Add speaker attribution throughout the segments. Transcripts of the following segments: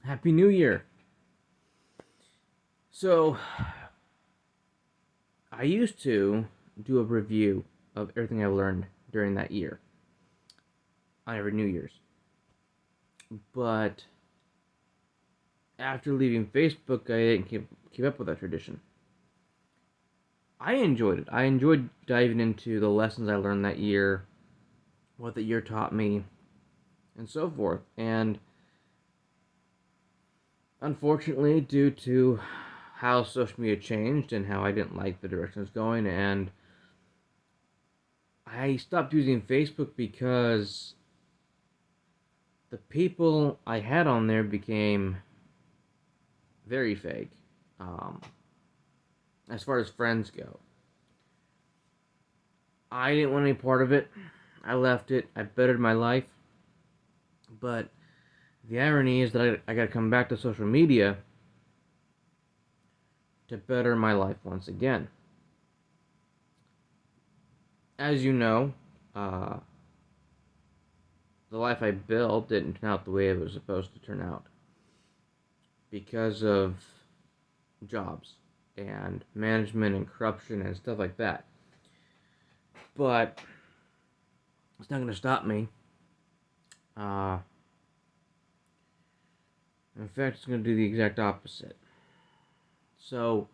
Speaker 1: Happy New Year. So, I used to do a review of everything I learned during that year on every New Year's. But after leaving Facebook, I didn't keep up with that tradition. I enjoyed it. I enjoyed diving into the lessons I learned that year, what the year taught me, and so forth. And unfortunately, due to how social media changed and how I didn't like the direction it's going, and I stopped using Facebook because the people I had on there became very fake, um, as far as friends go. I didn't want any part of it. I left it. I bettered my life. But the irony is that I got to come back to social media to better my life once again. As you know, uh, the life I built didn't turn out the way it was supposed to turn out because of jobs and management and corruption and stuff like that. But it's not going to stop me. Uh, in fact, it's going to do the exact opposite. So,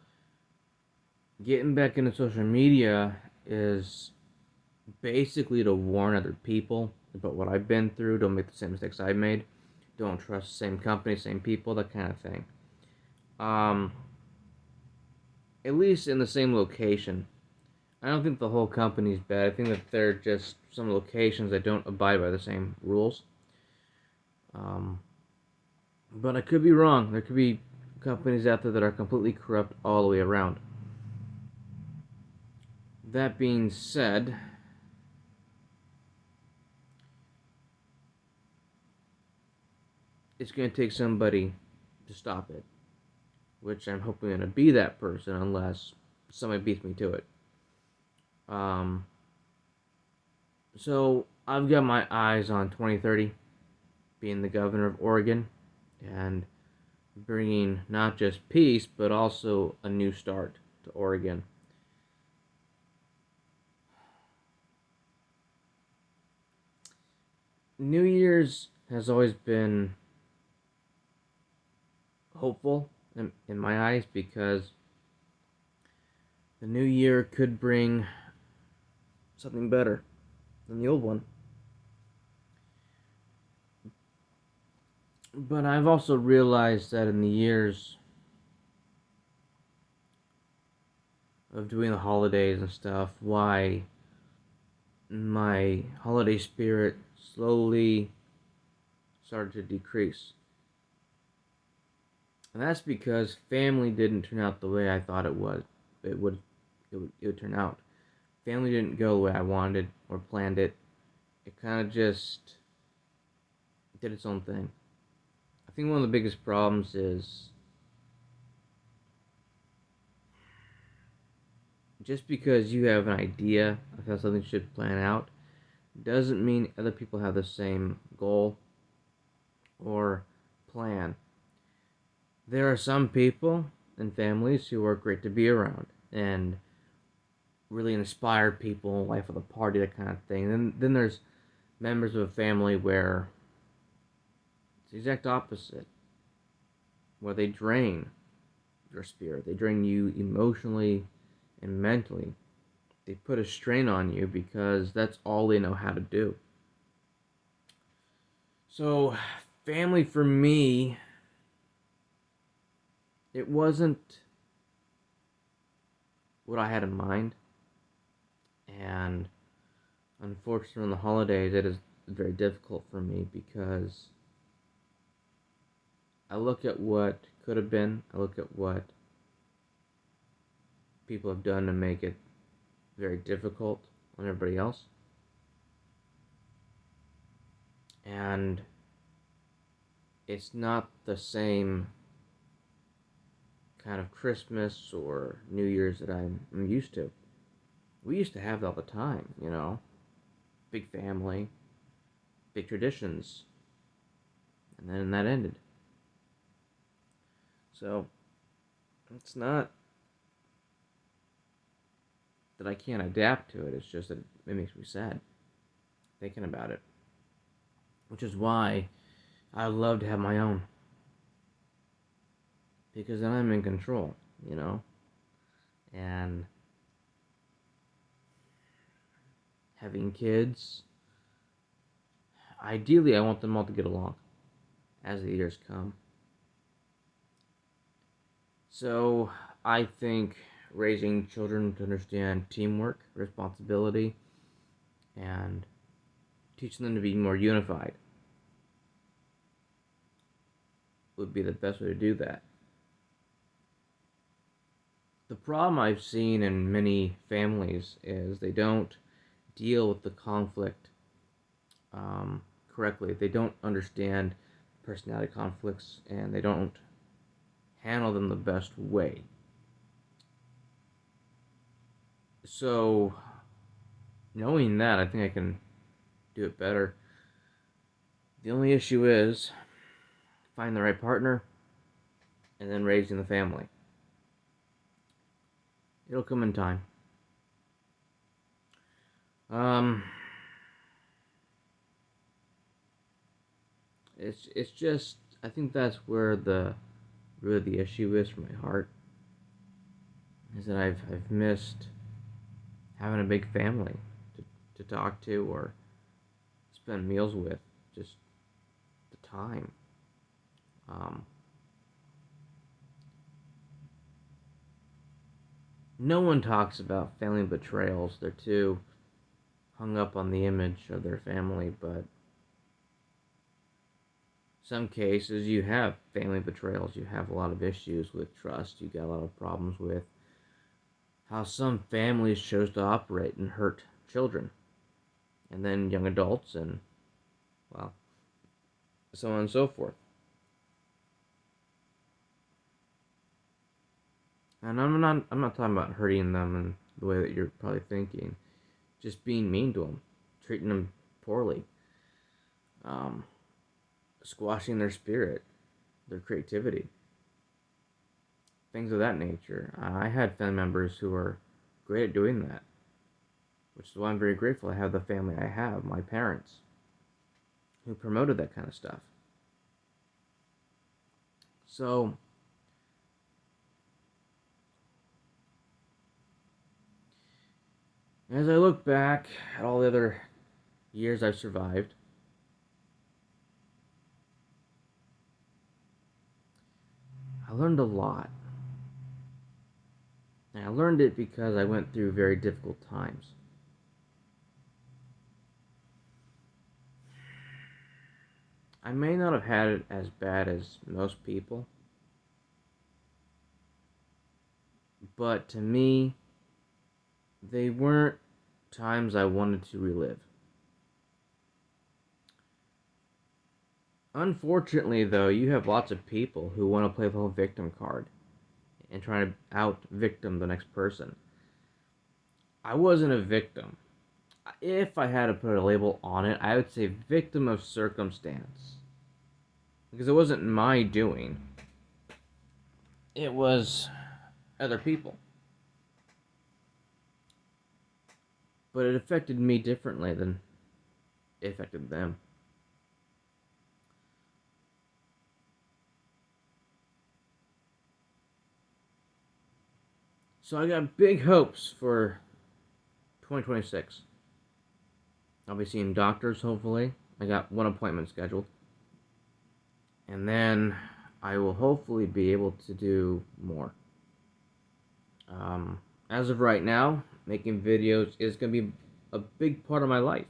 Speaker 1: getting back into social media is basically to warn other people about what I've been through. Don't make the same mistakes I made. Don't trust the same company, same people, that kind of thing. Um, at least in the same location. I don't think the whole company's bad. I think that they're just some locations that don't abide by the same rules. Um, but I could be wrong. There could be companies out there that are completely corrupt all the way around. That being said, it's going to take somebody to stop it, which I'm hoping to be that person unless somebody beats me to it. Um, so I've got my eyes on 2030 being the governor of Oregon and bringing not just peace but also a new start to Oregon. New Year's has always been hopeful in my eyes because the new year could bring something better than the old one. But I've also realized that in the years of doing the holidays and stuff, why my holiday spirit slowly started to decrease. And that's because family didn't turn out the way I thought It would. It would turn out. Family didn't go the way I wanted or planned it. It kind of just did its own thing. I think one of the biggest problems is just because you have an idea of how something should plan out doesn't mean other people have the same goal or plan. There are some people and families who are great to be around and really inspire people, life of the party, that kind of thing. Then there's members of a family where it's the exact opposite, where they drain your spirit, they drain you emotionally and mentally. They put a strain on you because that's all they know how to do. So, family for me, it wasn't what I had in mind. And unfortunately, on the holidays, it is very difficult for me because I look at what could have been, I look at what people have done to make it very difficult on everybody else. And it's not the same kind of Christmas or New Year's that I'm used to. We used to have that all the time, you know. Big family, big traditions. And then that ended. So it's not that I can't adapt to it, it's just that it makes me sad thinking about it. Which is why I love to have my own. Because then I'm in control, you know? And having kids, ideally I want them all to get along as the years come. So I think raising children to understand teamwork, responsibility, and teaching them to be more unified would be the best way to do that. The problem I've seen in many families is they don't deal with the conflict correctly. They don't understand personality conflicts and they don't handle them the best way. So, knowing that, I think I can do it better. The only issue is finding the right partner and then raising the family. It'll come in time. Um, it's just I think that's where the root of the issue is for my heart. Is that I've missed having a big family to talk to or spend meals with. Just the time. Um, no one talks about family betrayals. They're too hung up on the image of their family, but some cases you have family betrayals. You have a lot of issues with trust. You got a lot of problems with how some families chose to operate and hurt children and then young adults and, well, so on and so forth. And I'm not talking about hurting them in the way that you're probably thinking. Just being mean to them, treating them poorly, um, squashing their spirit, their creativity, things of that nature. I had family members who were great at doing that, which is why I'm very grateful I have the family I have, my parents, who promoted that kind of stuff. So, as I look back at all the other years I've survived, I learned a lot. And I learned it because I went through very difficult times. I may not have had it as bad as most people, but to me, they weren't times I wanted to relive. Unfortunately, though, you have lots of people who want to play the whole victim card and try to out victim the next person. I wasn't a victim. If I had to put a label on it, I would say victim of circumstance. Because it wasn't my doing, it was other people. But it affected me differently than it affected them. So I got big hopes for 2026. I'll be seeing doctors, hopefully. I got one appointment scheduled. And then I will hopefully be able to do more. As of right now, making videos is going to be a big part of my life.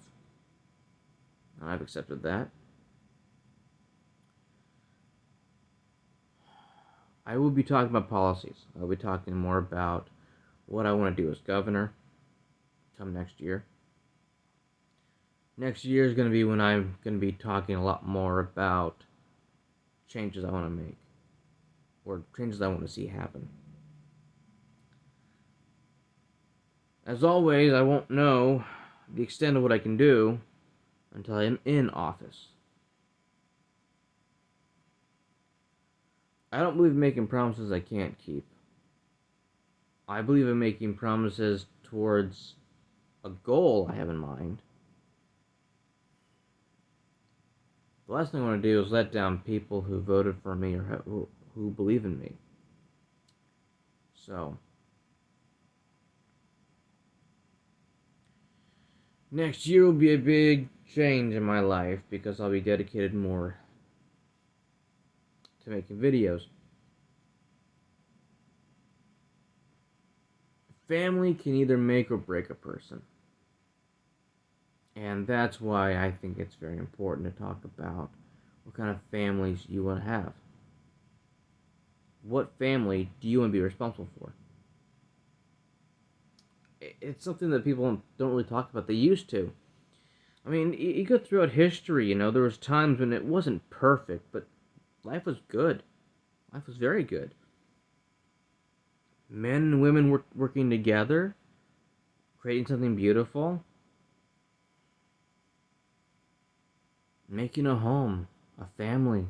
Speaker 1: And I've accepted that. I will be talking about policies. I'll be talking more about what I want to do as governor come next year. Next year is going to be when I'm going to be talking a lot more about changes I want to make or changes I want to see happen. As always, I won't know the extent of what I can do until I am in office. I don't believe in making promises I can't keep. I believe in making promises towards a goal I have in mind. The last thing I want to do is let down people who voted for me or who believe in me. So, next year will be a big change in my life because I'll be dedicated more to making videos. Family can either make or break a person. And that's why I think it's very important to talk about what kind of families you want to have. What family do you want to be responsible for? It's something that people don't really talk about. They used to. I mean, you go throughout history, there was times when it wasn't perfect, but life was good. Life was very good. Men and women were working together, creating something beautiful, making a home, a family,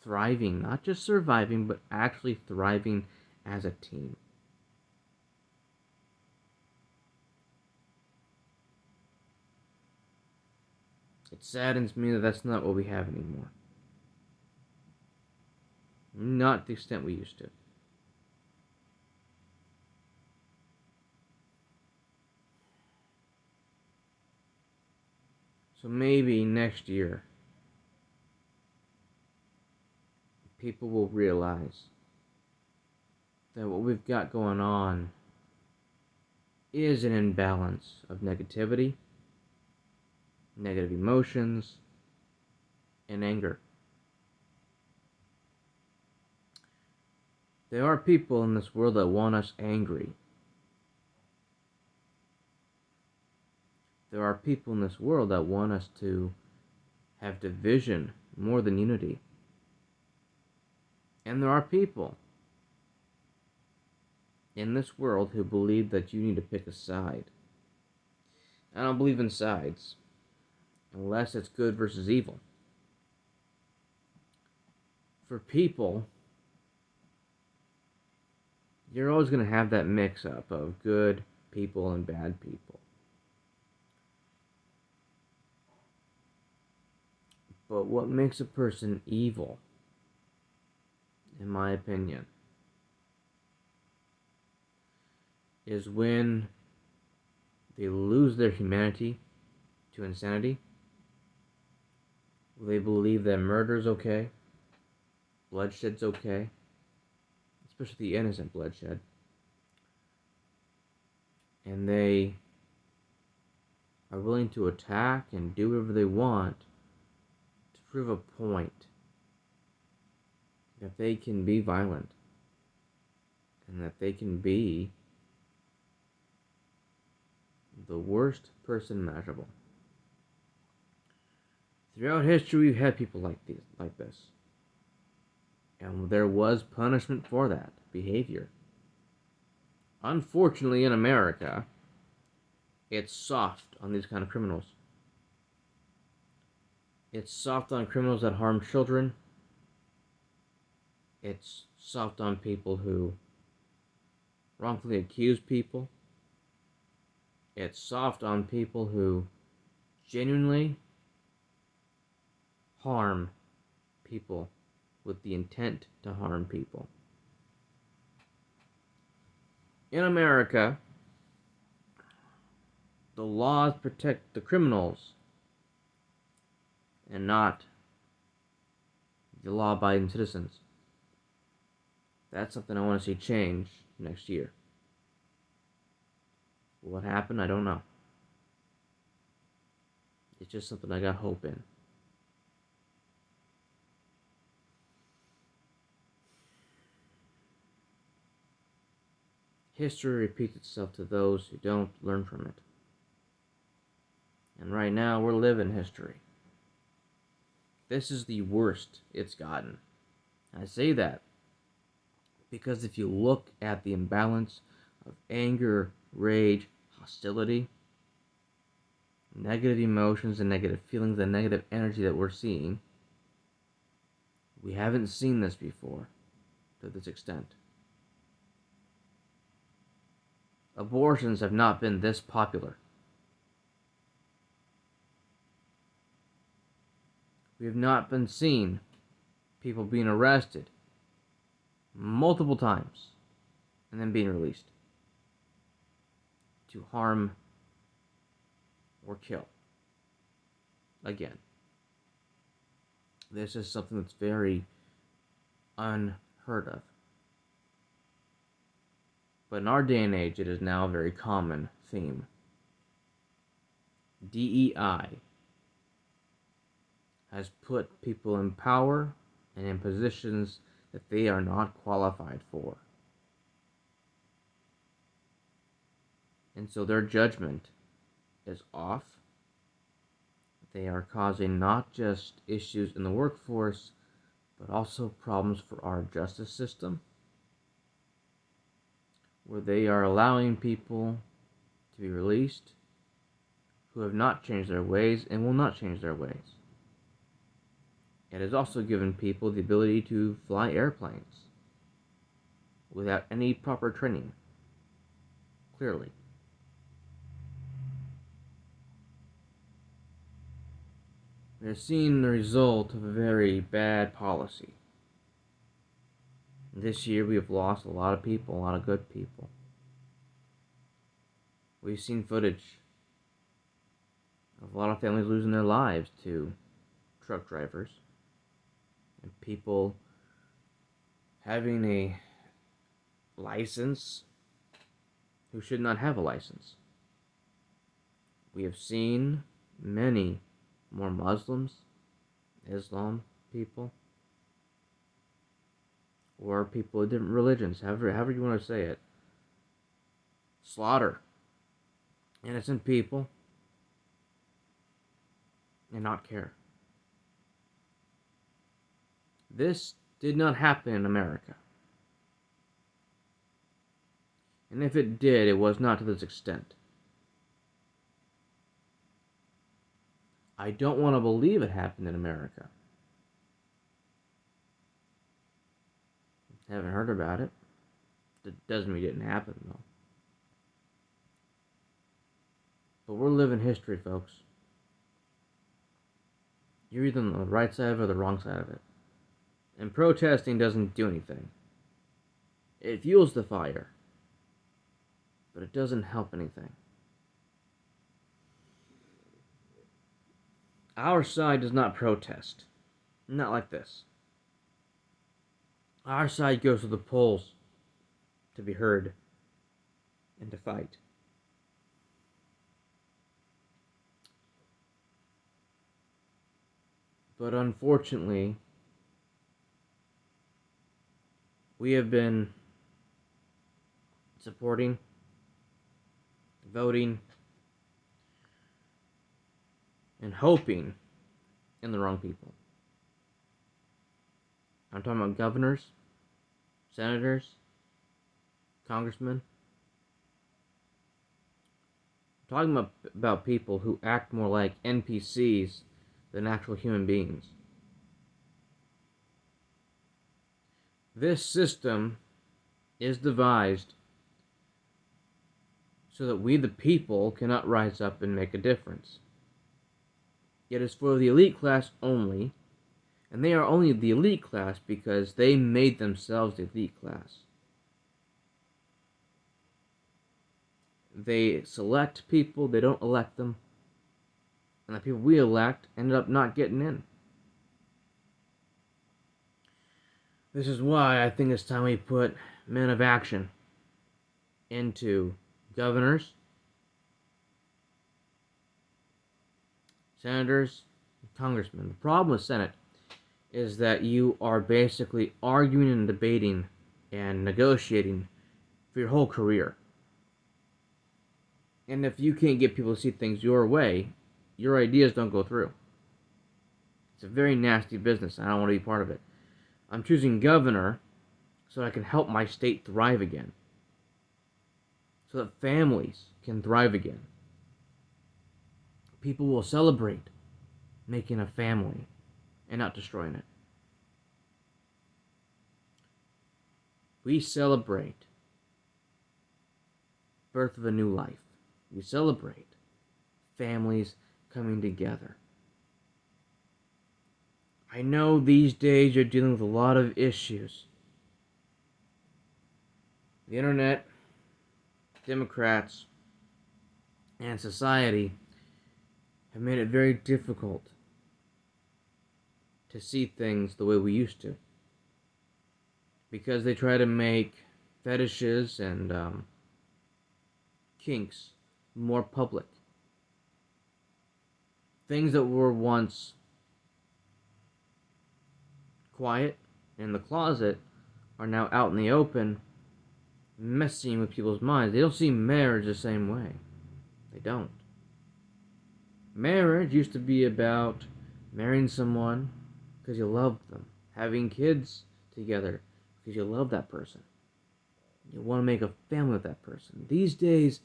Speaker 1: thriving, not just surviving, but actually thriving as a team. It saddens me that that's not what we have anymore. Not to the extent we used to. So maybe next year, people will realize that what we've got going on is an imbalance of negativity, negative emotions, and anger. There are people in this world that want us angry. There are people in this world that want us to have division more than unity. And there are people in this world who believe that you need to pick a side. I don't believe in sides, unless it's good versus evil. For people, you're always going to have that mix-up of good people and bad people. But what makes a person evil, in my opinion, is when they lose their humanity to insanity. They believe that murder's okay, bloodshed's okay, especially the innocent bloodshed. And they are willing to attack and do whatever they want to prove a point that they can be violent and that they can be the worst person imaginable. Throughout history, we've had people like this. And there was punishment for that behavior. Unfortunately, in America, it's soft on these kind of criminals. It's soft on criminals that harm children. It's soft on people who wrongfully accuse people. It's soft on people who genuinely harm people with the intent to harm people. In America, the laws protect the criminals and not the law-abiding citizens. That's something I want to see change next year. What happened, I don't know. It's just something I got hope in. History repeats itself to those who don't learn from it. And right now, we're living history. This is the worst it's gotten. I say that because if you look at the imbalance of anger, rage, hostility, negative emotions and negative feelings and negative energy that we're seeing, We haven't seen this before to this extent. Abortions have not been this popular. We have not been seeing people being arrested multiple times and then being released to harm or kill again. This is something that's very unheard of. But in our day and age, it is now a very common theme. DEI has put people in power and in positions that they are not qualified for. And so their judgment is off. They are causing not just issues in the workforce, but also problems for our justice system, where they are allowing people to be released who have not changed their ways and will not change their ways. It has also given people the ability to fly airplanes without any proper training, clearly. We're seeing the result of a very bad policy. This year we have lost a lot of people, a lot of good people. We've seen footage of a lot of families losing their lives to truck drivers and people having a license who should not have a license. We have seen many more Muslims, Islam people, or people of different religions, however you want to say it, slaughter innocent people and not care. This did not happen in America. And if it did, it was not to this extent. I don't want to believe it happened in America. Haven't heard about it. That doesn't mean it didn't happen, though. But we're living history, folks. You're either on the right side of it or the wrong side of it. And protesting doesn't do anything. It fuels the fire. But it doesn't help anything. Our side does not protest. Not like this. Our side goes to the polls to be heard and to fight. But unfortunately, we have been supporting, voting, and hoping in the wrong people. I'm talking about governors, senators, congressmen. I'm talking about people who act more like NPCs than actual human beings. This system is devised so that we, the people, cannot rise up and make a difference. It is for the elite class only, and they are only the elite class because they made themselves the elite class. They select people, they don't elect them, and the people we elect ended up not getting in. This is why I think it's time we put men of action into governors, senators, and congressmen. The problem with Senate is that you are basically arguing and debating and negotiating for your whole career. And if you can't get people to see things your way, your ideas don't go through. It's a very nasty business. I don't want to be part of it. I'm choosing governor so I can help my state thrive again. So that families can thrive again. People will celebrate making a family and not destroying it. We celebrate birth of a new life. We celebrate families coming together. I know these days you're dealing with a lot of issues. The internet, Democrats, and society have made it very difficult to see things the way we used to. Because they try to make fetishes and kinks more public. Things that were once quiet in the closet are now out in the open, messing with people's minds. They don't see marriage the same way. They don't. Marriage used to be about marrying someone because you loved them, having kids together because you love that person. You want to make a family with that person. These days,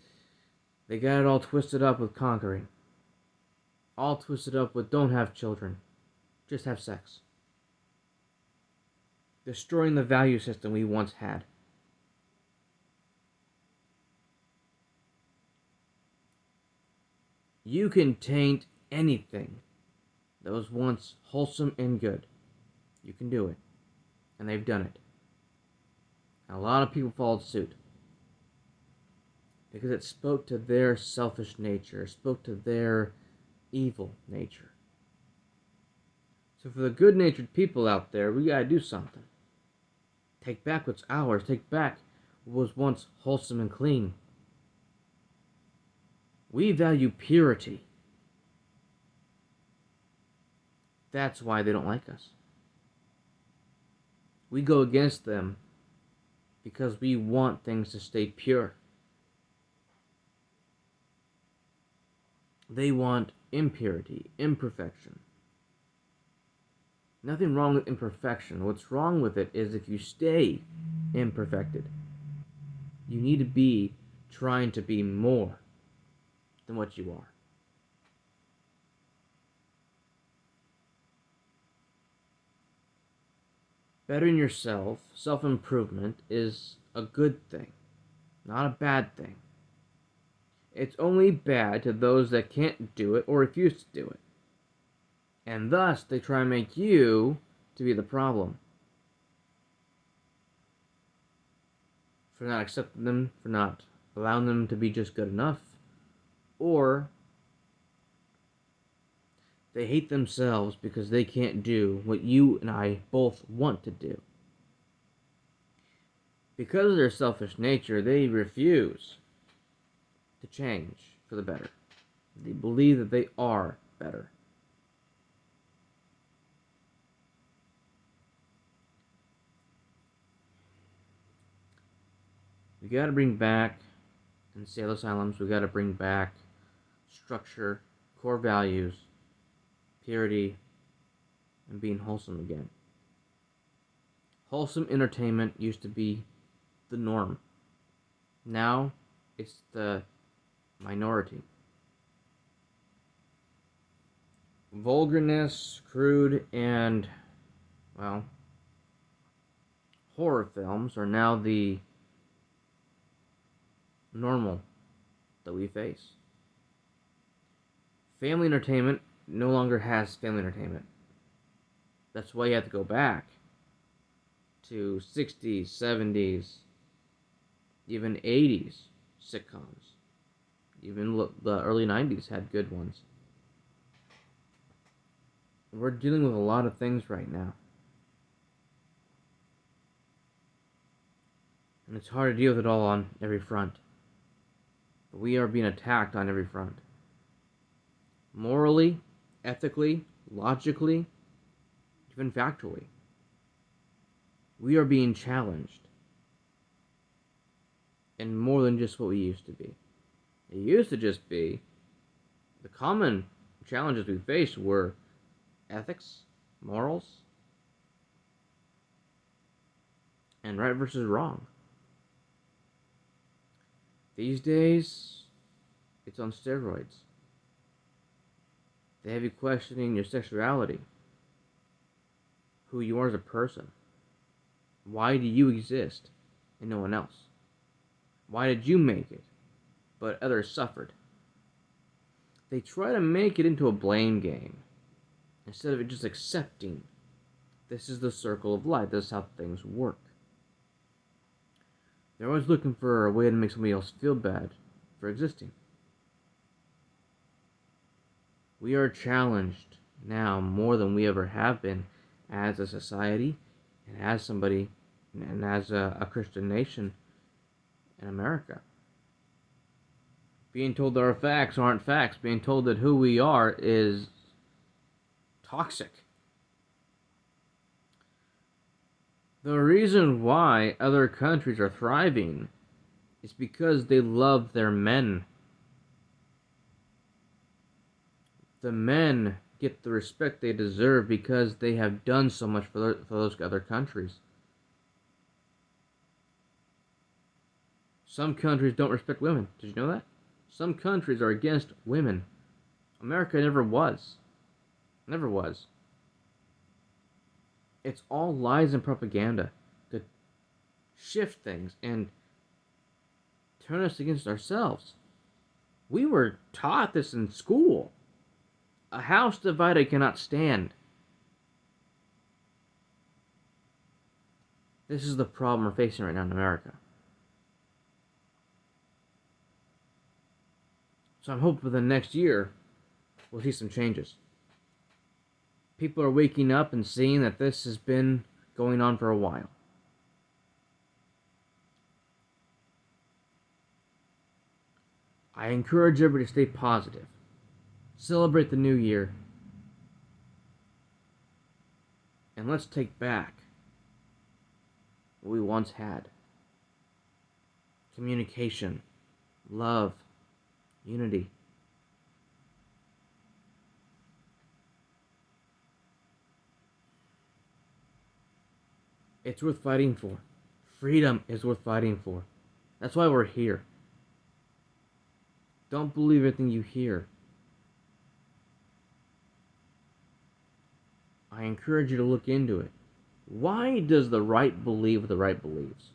Speaker 1: they got it all twisted up with conquering. All twisted up with don't have children, just have sex. Destroying the value system we once had. You can taint anything that was once wholesome and good. You can do it. And they've done it. And a lot of people followed suit. Because it spoke to their selfish nature. It spoke to their evil nature. So for the good-natured people out there, we gotta do something. Take back what's ours. Take back what was once wholesome and clean. We value purity. That's why they don't like us. We go against them because we want things to stay pure. They want impurity, imperfection. Nothing wrong with imperfection. What's wrong with it is if you stay imperfected. You need to be trying to be more than what you are. Bettering yourself, self-improvement, is a good thing, not a bad thing. It's only bad to those that can't do it or refuse to do it. And thus, they try and make you to be the problem. For not accepting them, for not allowing them to be just good enough. Or they hate themselves because they can't do what you and I both want to do. Because of their selfish nature, they refuse to change for the better. They believe that they are better. We gotta bring back, in sale asylums, we gotta bring back structure, core values, purity, and being wholesome again. Wholesome entertainment used to be the norm. Now, it's the minority. Vulgarness, crude, and, well, horror films are now the normal that we face. Family entertainment no longer has family entertainment. That's why you have to go back to 60s, 70s, even 80s sitcoms. Even the early 90s had good ones. We're dealing with a lot of things right now. And it's hard to deal with it all on every front. But we are being attacked on every front. Morally, ethically, logically, even factually. We are being challenged. And more than just what we used to be. It used to just be the common challenges we faced were ethics, morals, and right versus wrong. These days, it's on steroids. They have you questioning your sexuality, who you are as a person. Why do you exist? and no one else? Why did you make it, but others suffered? They try to make it into a blame game instead of just accepting this is the circle of life. This is how things work. They're always looking for a way to make somebody else feel bad for existing. We are challenged now more than we ever have been as a society and as somebody and as a Christian nation in America. Being told that our facts aren't facts, being told that who we are is toxic. The reason why other countries are thriving is because they love their men. The men get the respect they deserve because they have done so much for those other countries. Some countries don't respect women. Did you know that? Some countries are against women. America never was. Never was. It's all lies and propaganda to shift things and turn us against ourselves. We were taught this in school. A house divided cannot stand. This is the problem we're facing right now in America. So I'm hoping for the next year we'll see some changes. People are waking up and seeing that this has been going on for a while. I encourage everybody to stay positive. Celebrate the new year. And let's take back what we once had. Communication, love, unity. It's worth fighting for. Freedom is worth fighting for. That's why we're here. Don't believe everything you hear. I encourage you to look into it. Why does the right believe what the right believes?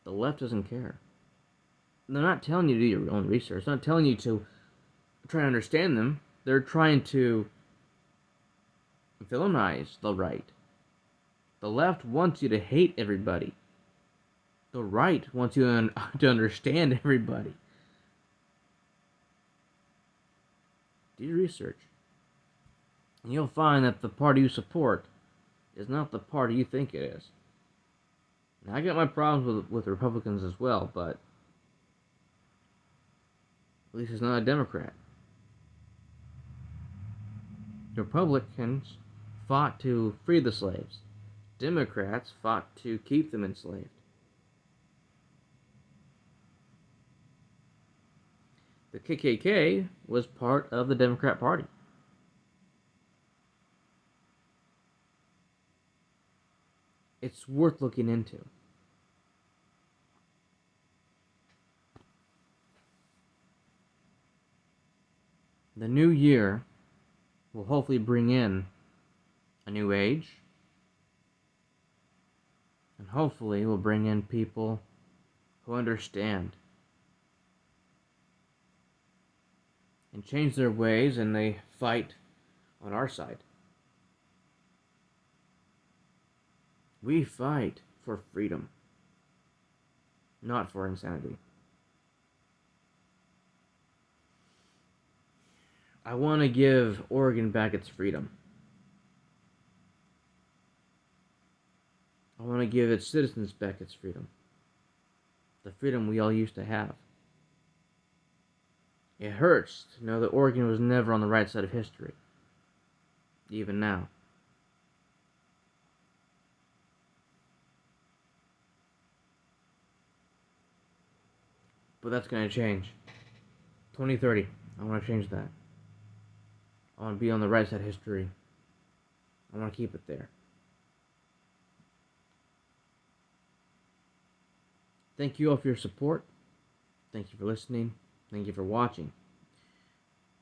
Speaker 1: The left doesn't care. They're not telling you to do your own research. They're not telling you to try to understand them. They're trying to villainize the right. The left wants you to hate everybody. The right wants you to understand everybody. Do your research. And you'll find that the party you support is not the party you think it is. Now, I got my problems with Republicans as well, but at least it's not a Democrat. The Republicans fought to free the slaves. Democrats fought to keep them enslaved. The KKK was part of the Democrat Party. It's worth looking into. The new year will hopefully bring in a new age, and hopefully will bring in people who understand and change their ways, and they fight on our side. We fight for freedom, not for insanity. I want to give Oregon back its freedom. I want to give its citizens back its freedom. The freedom we all used to have. It hurts to know that Oregon was never on the right side of history, even now. But that's going to change. 2030, I want to change that. I want to be on the right side of history. I want to keep it there. Thank you all for your support. Thank you for listening. Thank you for watching.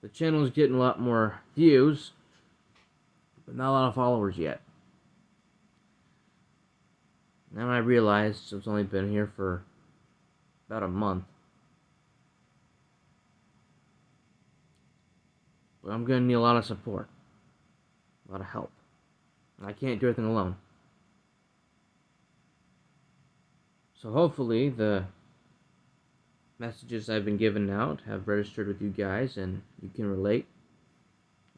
Speaker 1: The channel is getting a lot more views, but not a lot of followers yet. Now I realized it's only been here for about a month. But I'm going to need a lot of support, a lot of help. I can't do everything alone. So hopefully the messages I've been giving out have registered with you guys and you can relate.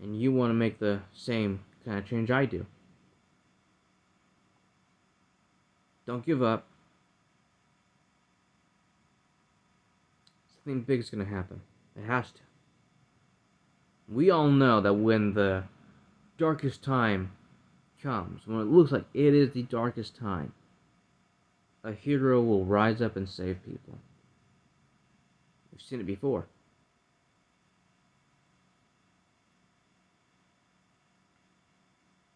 Speaker 1: And you want to make the same kind of change I do. Don't give up. Something big is going to happen. It has to. We all know that when the darkest time comes, when it looks like it is the darkest time, a hero will rise up and save people. We've seen it before.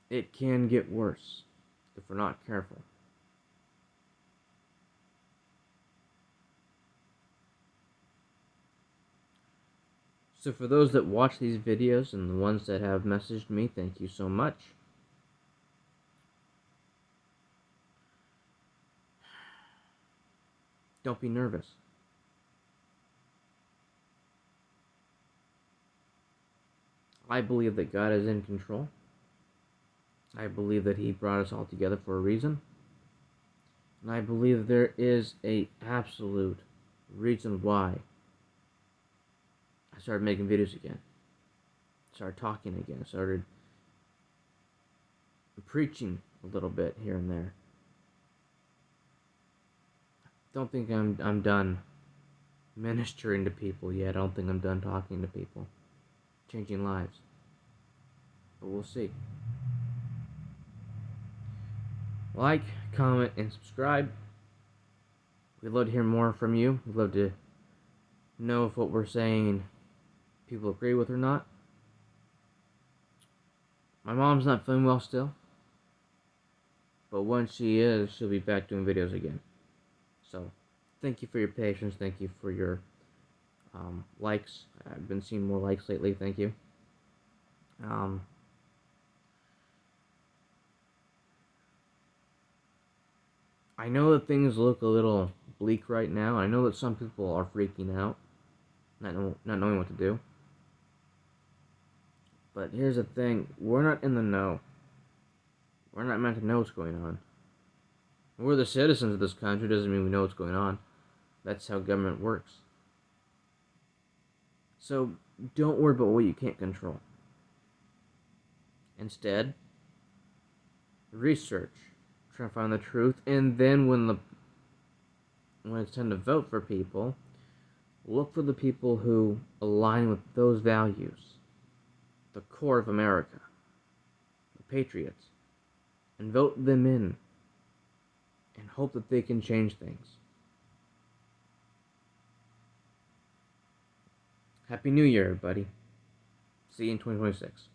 Speaker 1: It can get worse if we're not careful. So for those that watch these videos and the ones that have messaged me, thank you so much. Don't be nervous. I believe that God is in control. I believe that He brought us all together for a reason. And I believe there is an absolute reason why I started making videos again. Started talking again. Started preaching a little bit here and there. Don't think I'm done ministering to people yet. I don't think I'm done talking to people, changing lives. But we'll see. Like, comment, and subscribe. We'd love to hear more from you. We'd love to know if what we're saying people agree with or not. My mom's not feeling well still, but once she is, she'll be back doing videos again. So, thank you for your patience. Thank you for your likes. I've been seeing more likes lately. Thank you. I know that things look a little bleak right now. I know that some people are freaking out, not knowing what to do. But here's the thing, we're not in the know. We're not meant to know what's going on. We're the citizens of this country, doesn't mean we know what's going on. That's how government works. So don't worry about what you can't control. Instead, research, try to find the truth, and then when it's time to vote for people, look for the people who align with those values. The core of America, the patriots, and vote them in and hope that they can change things. Happy New Year, everybody. See you in 2026.